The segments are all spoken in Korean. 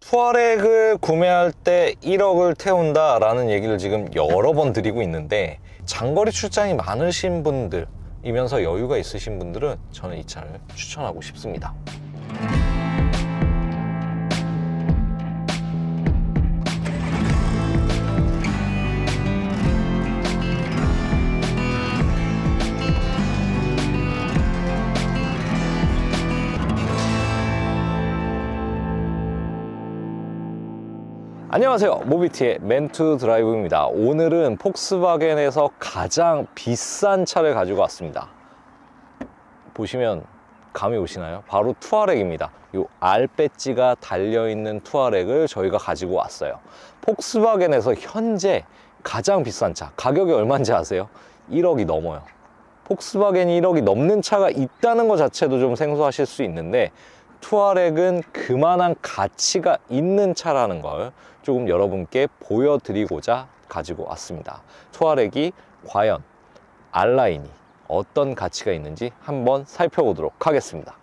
투아렉을 구매할 때 1억을 태운다 라는 얘기를 지금 여러 번 드리고 있는데, 장거리 출장이 많으신 분들이면서 여유가 있으신 분들은 저는 이 차를 추천하고 싶습니다. 안녕하세요, 모비티의 맨투 드라이브입니다. 오늘은 폭스바겐에서 가장 비싼 차를 가지고 왔습니다. 보시면 감이 오시나요? 바로 투아렉입니다. 이 R 배지가 달려있는 투아렉을 저희가 가지고 왔어요. 폭스바겐에서 현재 가장 비싼 차, 가격이 얼마인지 아세요? 1억이 넘어요. 폭스바겐이 1억이 넘는 차가 있다는 것 자체도 좀 생소하실 수 있는데, 투아렉은 그만한 가치가 있는 차라는 걸 조금 여러분께 보여드리고자 가지고 왔습니다. 투아렉이 과연 R라인이 어떤 가치가 있는지 한번 살펴보도록 하겠습니다.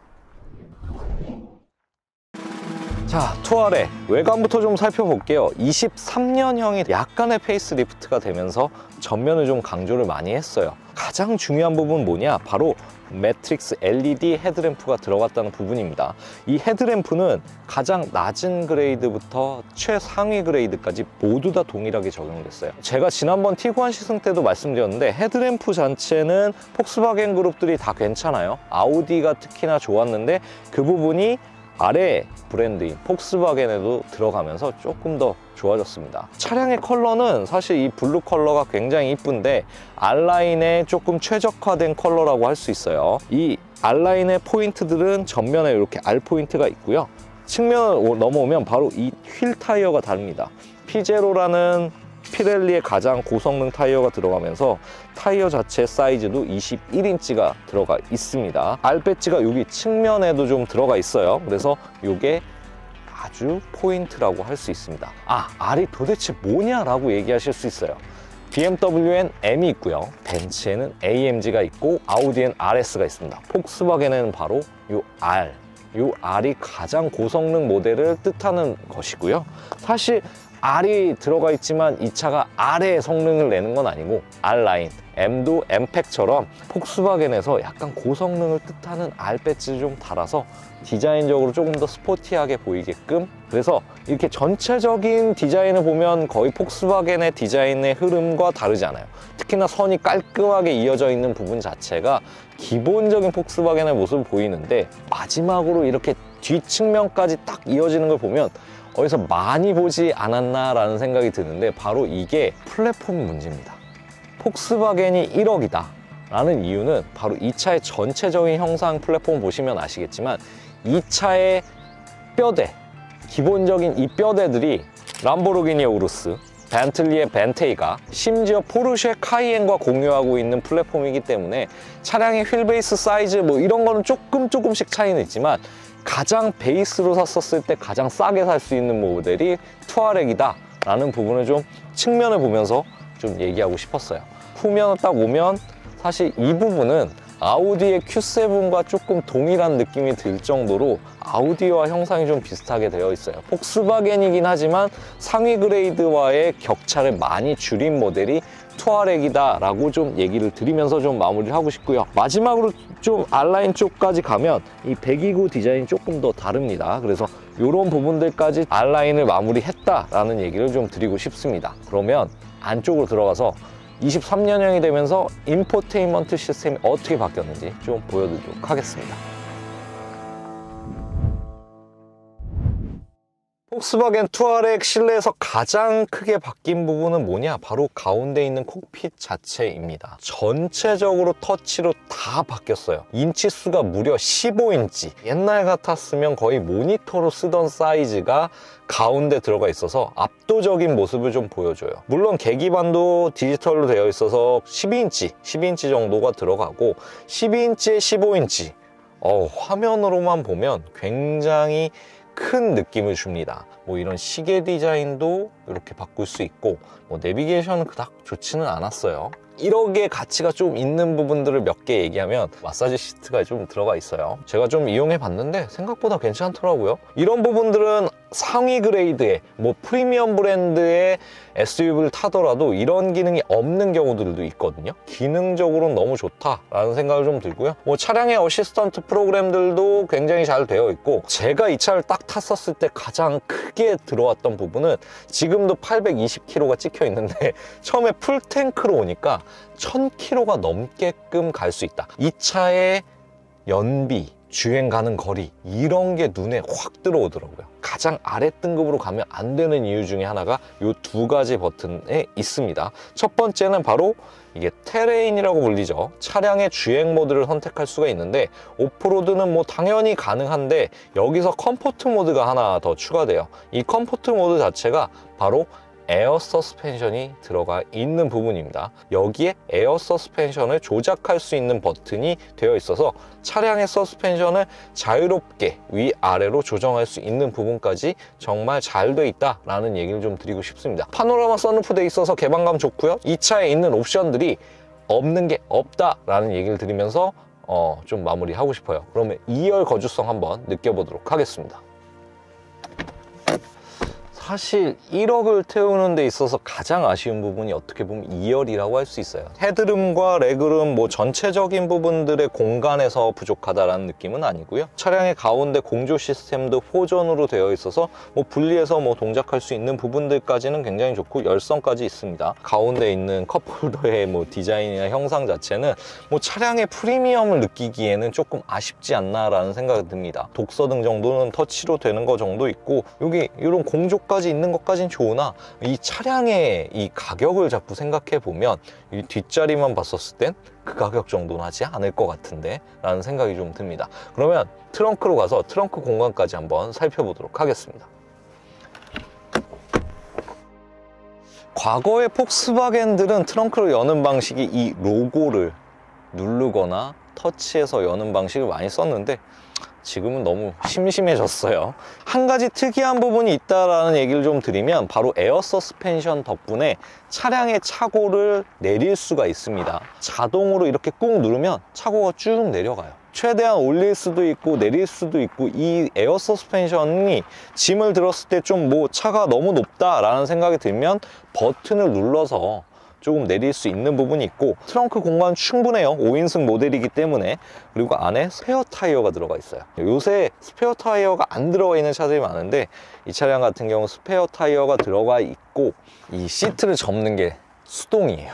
자, 투아렉 외관부터 좀 살펴볼게요. 23년형이 약간의 페이스리프트가 되면서 전면을 좀 강조를 많이 했어요. 가장 중요한 부분 뭐냐? 바로 매트릭스 LED 헤드램프가 들어갔다는 부분입니다. 이 헤드램프는 가장 낮은 그레이드부터 최상위 그레이드까지 모두 다 동일하게 적용됐어요. 제가 지난번 티구안 시승 때도 말씀드렸는데, 헤드램프 자체는 폭스바겐 그룹들이 다 괜찮아요. 아우디가 특히나 좋았는데 그 부분이 아래 브랜드인 폭스바겐에도 들어가면서 조금 더 좋아졌습니다. 차량의 컬러는 사실 이 블루 컬러가 굉장히 이쁜데 R라인에 조금 최적화된 컬러라고 할 수 있어요. 이 R라인의 포인트들은 전면에 이렇게 R 포인트가 있고요. 측면을 넘어오면 바로 이 휠 타이어가 다릅니다. P0라는 피렐리의 가장 고성능 타이어가 들어가면서 타이어 자체 사이즈도 21인치가 들어가 있습니다. R 배지가 여기 측면에도 좀 들어가 있어요. 그래서 이게 아주 포인트라고 할 수 있습니다. 아, R이 도대체 뭐냐라고 얘기하실 수 있어요. BMW엔 M이 있고요, 벤츠에는 AMG가 있고, 아우디엔 RS가 있습니다. 폭스바겐에는 바로 이 R, 이 R이 가장 고성능 모델을 뜻하는 것이고요. 사실 R이 들어가 있지만 이 차가 R의 성능을 내는 건 아니고, R라인, M도 M팩처럼 폭스바겐에서 약간 고성능을 뜻하는 R 배지를 좀 달아서 디자인적으로 조금 더 스포티하게 보이게끔, 그래서 이렇게 전체적인 디자인을 보면 거의 폭스바겐의 디자인의 흐름과 다르지 않아요. 특히나 선이 깔끔하게 이어져 있는 부분 자체가 기본적인 폭스바겐의 모습을 보이는데, 마지막으로 이렇게 뒷측면까지 딱 이어지는 걸 보면 어디서 많이 보지 않았나 라는 생각이 드는데, 바로 이게 플랫폼 문제입니다. 폭스바겐이 1억이다 라는 이유는 바로 이 차의 전체적인 형상 플랫폼 보시면 아시겠지만, 이 차의 뼈대, 기본적인 이 뼈대들이 람보르기니의 우루스, 벤틀리의 벤테이가, 심지어 포르쉐 카이엔과 공유하고 있는 플랫폼이기 때문에 차량의 휠베이스 사이즈 뭐 이런 거는 조금씩 차이는 있지만, 가장 베이스로 샀었을 때 가장 싸게 살 수 있는 모델이 투아렉이다 라는 부분을 좀 측면을 보면서 좀 얘기하고 싶었어요. 후면을 딱 오면 사실 이 부분은 아우디의 Q7과 조금 동일한 느낌이 들 정도로 아우디와 형상이 좀 비슷하게 되어 있어요. 폭스바겐이긴 하지만 상위 그레이드와의 격차를 많이 줄인 모델이 투아렉이다 라고 좀 얘기를 드리면서 좀 마무리를 하고 싶고요. 마지막으로 좀 R라인 쪽까지 가면 이 배기구 디자인이 조금 더 다릅니다. 그래서 이런 부분들까지 R라인을 마무리했다라는 얘기를 좀 드리고 싶습니다. 그러면 안쪽으로 들어가서 23년형이 되면서 인포테인먼트 시스템이 어떻게 바뀌었는지 좀 보여드리도록 하겠습니다. 폭스바겐 투아렉 실내에서 가장 크게 바뀐 부분은 뭐냐? 바로 가운데 있는 콕핏 자체입니다. 전체적으로 터치로 다 바뀌었어요. 인치 수가 무려 15인치. 옛날 같았으면 거의 모니터로 쓰던 사이즈가 가운데 들어가 있어서 압도적인 모습을 좀 보여줘요. 물론 계기판도 디지털로 되어 있어서 12인치 정도가 들어가고, 12인치에 15인치 화면으로만 보면 굉장히 큰 느낌을 줍니다. 뭐 이런 시계 디자인도 이렇게 바꿀 수 있고, 뭐 내비게이션은 그닥 좋지는 않았어요. 1억의 가치가 좀 있는 부분들을 몇 개 얘기하면, 마사지 시트가 좀 들어가 있어요. 제가 좀 이용해 봤는데 생각보다 괜찮더라고요. 이런 부분들은 상위 그레이드의 뭐 프리미엄 브랜드의 SUV를 타더라도 이런 기능이 없는 경우들도 있거든요. 기능적으로는 너무 좋다라는 생각을 좀 들고요. 뭐 차량의 어시스턴트 프로그램들도 굉장히 잘 되어 있고, 제가 이 차를 딱 탔었을 때 가장 크게 들어왔던 부분은 지금도 820km가 찍혀 있는데 처음에 풀탱크로 오니까 1000km가 넘게끔 갈 수 있다. 이 차의 연비, 주행 가는 거리, 이런 게 눈에 확 들어오더라고요. 가장 아래 등급으로 가면 안 되는 이유 중에 하나가 이 두 가지 버튼에 있습니다. 첫 번째는 바로 이게 테레인이라고 불리죠. 차량의 주행 모드를 선택할 수가 있는데, 오프로드는 뭐 당연히 가능한데 여기서 컴포트 모드가 하나 더 추가돼요. 이 컴포트 모드 자체가 바로 에어 서스펜션이 들어가 있는 부분입니다. 여기에 에어 서스펜션을 조작할 수 있는 버튼이 되어 있어서 차량의 서스펜션을 자유롭게 위아래로 조정할 수 있는 부분까지 정말 잘 돼 있다라는 얘기를 좀 드리고 싶습니다. 파노라마 선루프 돼 있어서 개방감 좋고요. 이 차에 있는 옵션들이 없는 게 없다라는 얘기를 드리면서 좀 마무리하고 싶어요. 그러면 2열 거주성 한번 느껴보도록 하겠습니다. 사실 1억을 태우는 데 있어서 가장 아쉬운 부분이 어떻게 보면 2열이라고 할 수 있어요. 헤드룸과 레그룸 뭐 전체적인 부분들의 공간에서 부족하다라는 느낌은 아니고요. 차량의 가운데 공조 시스템도 4전으로 되어 있어서 뭐 분리해서 뭐 동작할 수 있는 부분들까지는 굉장히 좋고, 열선까지 있습니다. 가운데 있는 컵홀더의 뭐 디자인이나 형상 자체는 뭐 차량의 프리미엄을 느끼기에는 조금 아쉽지 않나라는 생각이 듭니다. 독서등 정도는 터치로 되는 거 정도 있고, 여기 이런 공조까지 있는 것까진 좋으나 이 차량의 이 가격을 자꾸 생각해 보면 이 뒷자리만 봤었을 땐 그 가격 정도는 하지 않을 것 같은데 라는 생각이 좀 듭니다. 그러면 트렁크로 가서 트렁크 공간까지 한번 살펴보도록 하겠습니다. 과거의 폭스바겐들은 트렁크를 여는 방식이 이 로고를 누르거나 터치해서 여는 방식을 많이 썼는데, 지금은 너무 심심해졌어요. 한 가지 특이한 부분이 있다라는 얘기를 좀 드리면, 바로 에어 서스펜션 덕분에 차량의 차고를 내릴 수가 있습니다. 자동으로 이렇게 꾹 누르면 차고가 쭉 내려가요. 최대한 올릴 수도 있고 내릴 수도 있고, 이 에어 서스펜션이 짐을 들었을 때 좀 뭐 차가 너무 높다라는 생각이 들면 버튼을 눌러서 조금 내릴 수 있는 부분이 있고, 트렁크 공간 충분해요. 5인승 모델이기 때문에. 그리고 안에 스페어 타이어가 들어가 있어요. 요새 스페어 타이어가 안 들어가 있는 차들이 많은데, 이 차량 같은 경우 스페어 타이어가 들어가 있고, 이 시트를 접는 게 수동이에요.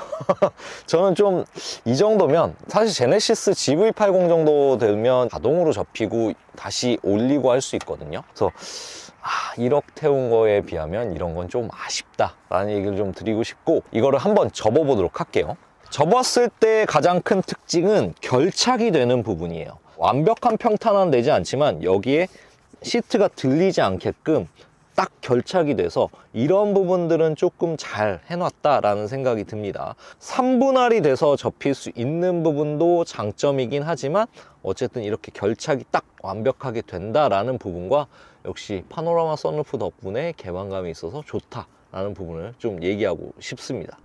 저는 좀 이 정도면, 사실 제네시스 GV80 정도 되면 자동으로 접히고 다시 올리고 할 수 있거든요. 그래서 1억 태운 거에 비하면 이런 건 좀 아쉽다라는 얘기를 좀 드리고 싶고, 이거를 한번 접어보도록 할게요. 접었을 때 가장 큰 특징은 결착이 되는 부분이에요. 완벽한 평탄화는 되지 않지만 여기에 시트가 들리지 않게끔 딱 결착이 돼서 이런 부분들은 조금 잘 해놨다라는 생각이 듭니다. 3분할이 돼서 접힐 수 있는 부분도 장점이긴 하지만, 어쨌든 이렇게 결착이 딱 완벽하게 된다라는 부분과, 역시 파노라마 선루프 덕분에 개방감이 있어서 좋다라는 부분을 좀 얘기하고 싶습니다.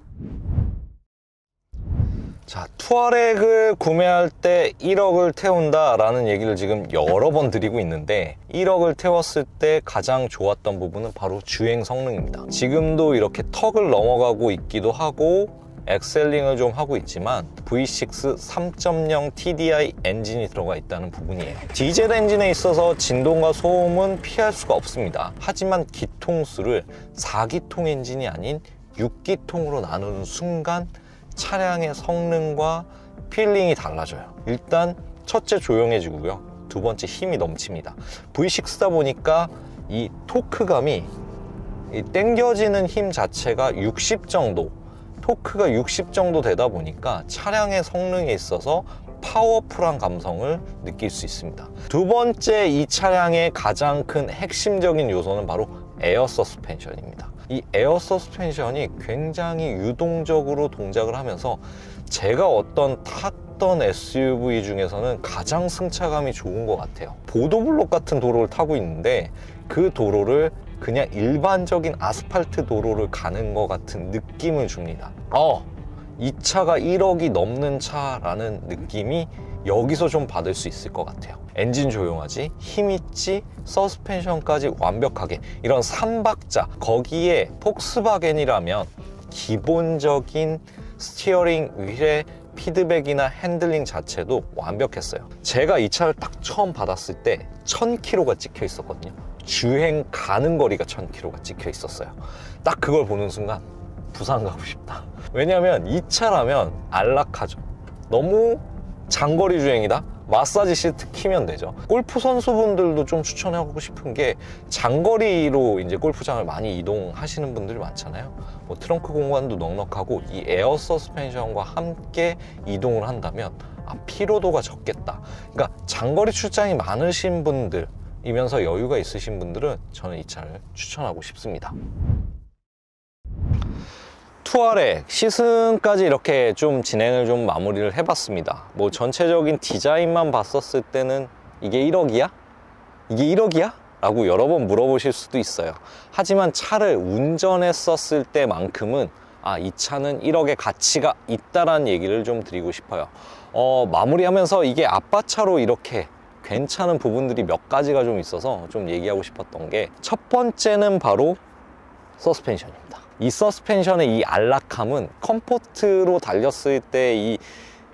자, 투아렉을 구매할 때 1억을 태운다라는 얘기를 지금 여러 번 드리고 있는데, 1억을 태웠을 때 가장 좋았던 부분은 바로 주행 성능입니다. 지금도 이렇게 턱을 넘어가고 있기도 하고 엑셀링을 좀 하고 있지만 V6 3.0 TDI 엔진이 들어가 있다는 부분이에요. 디젤 엔진에 있어서 진동과 소음은 피할 수가 없습니다. 하지만 기통수를 4기통 엔진이 아닌 6기통으로 나누는 순간 차량의 성능과 필링이 달라져요. 일단 첫째 조용해지고요. 두 번째 힘이 넘칩니다. V6다 보니까 이 토크감이, 이 당겨지는 힘 자체가 60 정도, 토크가 60 정도 되다 보니까 차량의 성능에 있어서 파워풀한 감성을 느낄 수 있습니다. 두 번째, 이 차량의 가장 큰 핵심적인 요소는 바로 에어 서스펜션입니다. 이 에어 서스펜션이 굉장히 유동적으로 동작을 하면서 제가 탔던 SUV 중에서는 가장 승차감이 좋은 것 같아요. 보도블록 같은 도로를 타고 있는데 그 도로를 그냥 일반적인 아스팔트 도로를 가는 것 같은 느낌을 줍니다. 이 차가 1억이 넘는 차라는 느낌이 여기서 좀 받을 수 있을 것 같아요. 엔진 조용하지, 힘있지, 서스펜션까지 완벽하게 이런 3박자, 거기에 폭스바겐이라면 기본적인 스티어링 휠의 피드백이나 핸들링 자체도 완벽했어요. 제가 이 차를 딱 처음 받았을 때 1000km가 찍혀 있었거든요. 주행 가는 거리가 1000km가 찍혀 있었어요. 딱 그걸 보는 순간 부산 가고 싶다. 왜냐면 이 차라면 안락하죠. 너무 장거리 주행이다? 마사지 시트 키면 되죠. 골프 선수분들도 좀 추천하고 싶은 게 장거리로 이제 골프장을 많이 이동하시는 분들이 많잖아요. 뭐 트렁크 공간도 넉넉하고 이 에어 서스펜션과 함께 이동을 한다면 피로도가 적겠다. 그러니까 장거리 출장이 많으신 분들이면서 여유가 있으신 분들은 저는 이 차를 추천하고 싶습니다. 투아렉 시승까지 이렇게 좀 진행을 좀 마무리를 해봤습니다. 뭐 전체적인 디자인만 봤었을 때는 이게 1억이야? 이게 1억이야? 라고 여러 번 물어보실 수도 있어요. 하지만 차를 운전했었을 때만큼은 이 차는 1억의 가치가 있다라는 얘기를 좀 드리고 싶어요. 마무리하면서 이게 아빠차로 이렇게 괜찮은 부분들이 몇 가지가 좀 있어서 좀 얘기하고 싶었던 게, 첫 번째는 바로 서스펜션입니다. 이 서스펜션의 이 안락함은 컴포트로 달렸을 때 이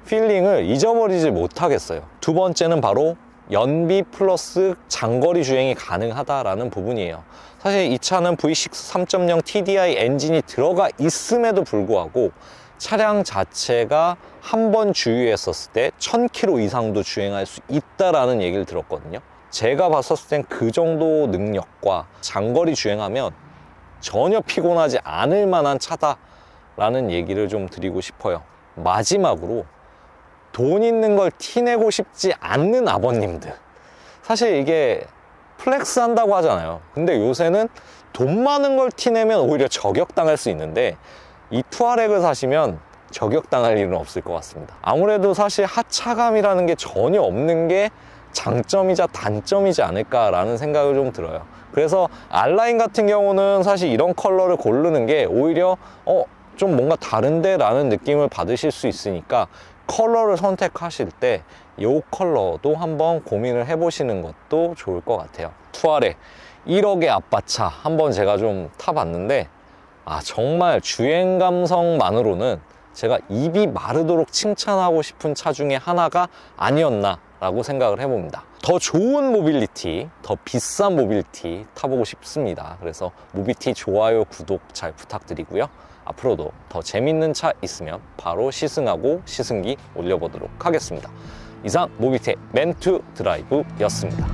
필링을 잊어버리지 못하겠어요. 두 번째는 바로 연비 플러스 장거리 주행이 가능하다라는 부분이에요. 사실 이 차는 V6 3.0 TDI 엔진이 들어가 있음에도 불구하고 차량 자체가 한 번 주유했었을 때 1000km 이상도 주행할 수 있다라는 얘기를 들었거든요. 제가 봤었을 땐 그 정도 능력과 장거리 주행하면 전혀 피곤하지 않을 만한 차다라는 얘기를 좀 드리고 싶어요. 마지막으로 돈 있는 걸 티내고 싶지 않는 아버님들, 사실 이게 플렉스 한다고 하잖아요. 근데 요새는 돈 많은 걸 티내면 오히려 저격당할 수 있는데 이 투아렉을 사시면 저격당할 일은 없을 것 같습니다. 아무래도 사실 하차감이라는 게 전혀 없는 게 장점이자 단점이지 않을까라는 생각이 좀 들어요. 그래서 R라인 같은 경우는 사실 이런 컬러를 고르는 게 오히려 좀 뭔가 다른데 라는 느낌을 받으실 수 있으니까 컬러를 선택하실 때 이 컬러도 한번 고민을 해보시는 것도 좋을 것 같아요. 투아렉 1억의 아빠차 한번 제가 좀 타봤는데 정말 주행 감성만으로는 제가 입이 마르도록 칭찬하고 싶은 차 중에 하나가 아니었나 라고 생각을 해봅니다. 더 좋은 모빌리티, 더 비싼 모빌리티 타보고 싶습니다. 그래서 모빌티 좋아요, 구독 잘 부탁드리고요. 앞으로도 더 재밌는 차 있으면 바로 시승하고 시승기 올려보도록 하겠습니다. 이상 모빌티의 맨투 드라이브였습니다.